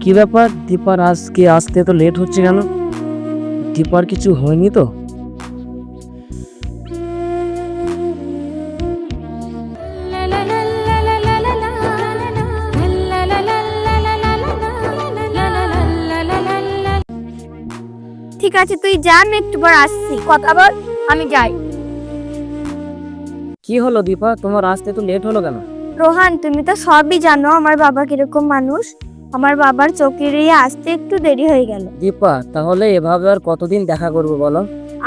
কি ব্যাপার, দীপার আজকে আসতে তো লেট হচ্ছে কেন? দীপার কিছু হয়নি তো? ঠিক আছে, তুই যা, আমি একটু পর আসছি। কথা বল, আমি যাই। কি হলো দীপা, তোমার আসতে তো লেট হলো কেন? রোহান, তুমি তো সবই জানো আমার বাবা কিরকম মানুষ। আমার বাবার চোখের ইয়ে আসতে একটু দেরি হয়ে গেল। দীপা, তাহলে এভাবে আর কতদিন দেখা করবো বলো?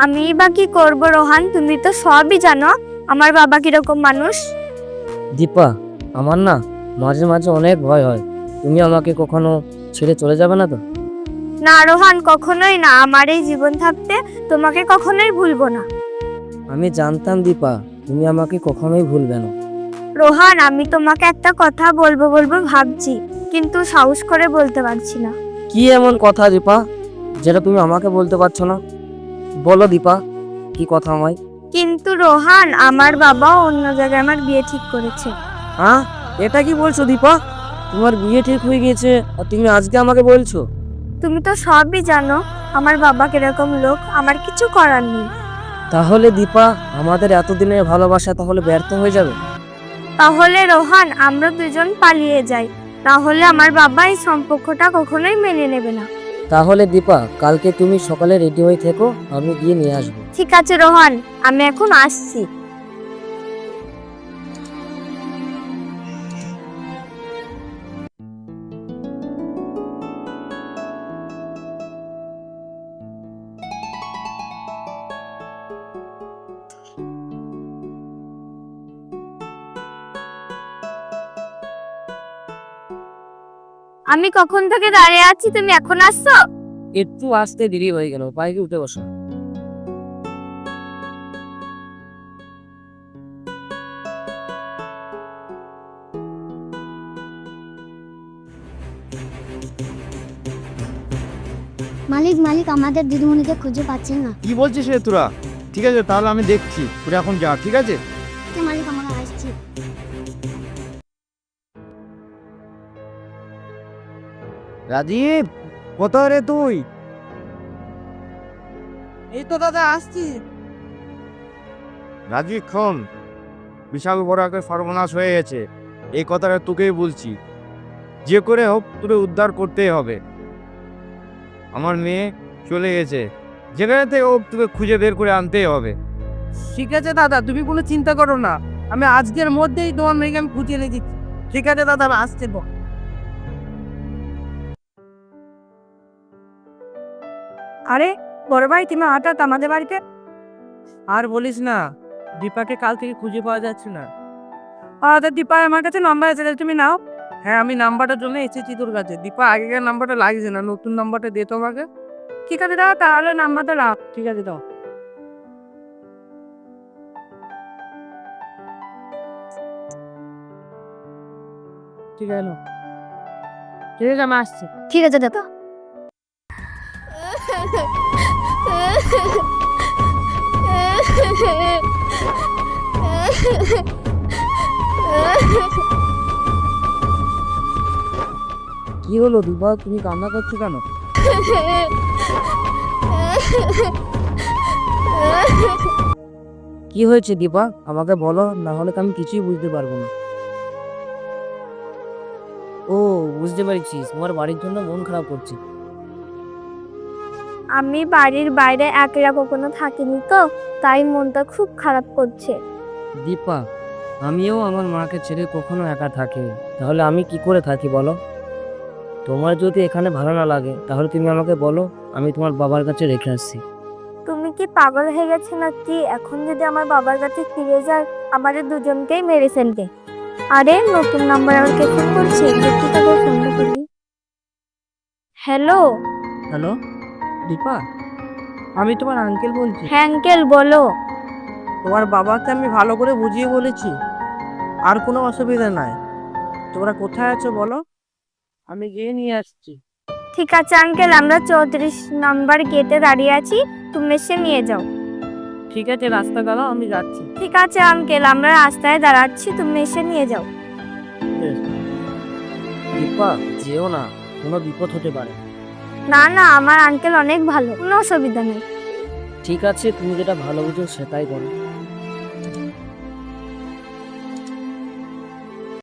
আমি বা কি করব রোহান, তুমি তো সবই জানো আমার বাবা কিরকম মানুষ। দীপা, আমার না মাঝে মাঝে অনেক ভয় হয়, তুমি আমাকে কখনো ছেড়ে চলে যাবে না তো? না রোহান, কখনোই না। আমার এই জীবন থাকতে তোমাকে কখনোই ভুলবো না। আমি জানতাম দীপা, তুমি আমাকে কখনোই ভুলবে না। রোহান, আমি তোমাকে একটা কথা বলবো বলবো ভাবছি, কিন্তু সাহস করে বলতে পারছি না। কি এমন কথা দীপা, যেটা তুমি আমাকে বলতে পারছো না? বলো দীপা, কি কথা আমায়? কিন্তু রোহান, আমার বাবা অন্য জায়গায় আমার বিয়ে ঠিক করেছে। হ্যাঁ, এটা কি বলছো দীপা? তোমার বিয়ে ঠিক হয়ে গেছে আর তুমি আজকে আমাকে বলছো? তুমি তো সবই জানো আমার বাবা কিরকম লোক, আমার কিছু করার নেই। তাহলে দীপা, আমাদের এতদিনের ভালোবাসা তাহলে ব্যর্থ হয়ে যাবে? তাহলে রোহান, আমরা দুজন পালিয়ে যাই, তাহলে আমার বাবা এই সম্পর্কটা কখনোই মেনে নেবে না। তাহলে দীপা, কালকে তুমি সকালে রেডি হয়ে থেকো, আমি গিয়ে নিয়ে আসবো। ঠিক আছে রোহান, আমি এখন আসছি। আমি কখন থেকে দাঁড়িয়ে আছি, তুমি এখন আসছো? একটু আসতে দেরি হয়ে গেল, বাইকে উঠে বসো। মালিক মালিক আমাদের দিদিমণিকে খুঁজে পাচ্ছেন না। কি বলছিস রে তোরা? ঠিক আছে, তাহলে আমি দেখছি, তোরা এখন যা, ঠিক আছে? কে মালিক, আমরা আসছি। রাজীব, কোথায় রে তুই? এই তো দাদা আসছি। রাজীব খন, বিশাল বড় একটা সর্বনাশ হয়ে গেছে, এই কথাটা তোকেই বলছি। যে করে হোক তোকে উদ্ধার করতেই হবে। আমার মেয়ে চলে গেছে, যেখানে থেকে হোক তোকে খুঁজে বের করে আনতেই হবে। ঠিক আছে দাদা, তুমি কোনো চিন্তা করো না, আমি আজকের মধ্যেই তোমার মেয়েকে আমি খুঁজে এনে দিচ্ছি। ঠিক আছে দাদা, আমি আসছি। আরে বড় ভাই, তুমি হঠাৎ আমাদের বাড়িতে? আর বলিস না, দীপাকে কাল থেকে খুঁজে পাওয়া যাচ্ছে না। দীপা, আমার কাছে নাম্বার আছে, তুমি নাও। হ্যাঁ, আমি নাম্বারটার জন্য এসেছি তোর কাছে। দীপা আগেকার নাম্বারটা লাগছে না, নতুন নাম্বারটা দে তো আমাকে। ঠিক আছে দাও, তাহলে নাম্বারটা নাও। ঠিক আছে, দাও। ঠিক আছে, নাও। ঠিক আছে, আমি আসছি। ঠিক আছে দাদা। কি হলো দীপা, তুমি কান্না করছো কেন? কি হয়েছে দীপা, আমাকে বলো, না হলে তো আমি কিছুই বুঝতে পারবো না। ও, বুঝতে পেরেছি, তোমার বাড়ির জন্য মন খারাপ করছে। আমি বাড়ির বাইরে একলা কখনো থাকিনি তো, তাই মনটা খুব খারাপ করছে। দীপা, আমিও আমার মাকে ছেড়ে কখনো একা থাকি, তাহলে আমি কি করে থাকি বলো? তোমার যদি এখানে ভালো না লাগে তাহলে তুমি আমাকে বলো, আমি তোমার বাবার কাছে রেখে আসছি। তুমি কি পাগল হয়ে গেছে নাকি? এখন যদি আমার বাবার কাছে ফিরে যায়, আমাদের দুজনকেই মেরে ফেলবে। আরে নতুন নাম্বার আবার কে ফোন করছে, দেখি তাকে ফোনটা করি। হ্যালো। হ্যালো দীপা, আমি তোমার আঙ্কেল বলছি। হ্যাঁ আঙ্কেল, বলো। তোমার বাবাকে আমি ভালো করে বুঝিয়ে বলেছি, আর কোনো অসুবিধা নাই। তোমরা কোথায় আছো বলো, আমি গিয়ে নিয়ে আসছি। ঠিক আছে আঙ্কেল, আমরা 34 নম্বর গেটে দাঁড়িয়ে আছি, তুমি এসে নিয়ে যাও। ঠিক আছে, রাস্তা দাঁড়াও, আমি যাচ্ছি। ঠিক আছে আঙ্কেল, আমরা রাস্তায় দাঁড়াচ্ছি, তুমি এসে নিয়ে যাও। দীপা, যেও না, কোনো বিপদ হতে পারে। না না, আমার আঙ্কেল অনেক ভালো, কোনো অসুবিধা নেই। ঠিক আছে, তুমি যেটা ভালো বুঝো সেটাই করো।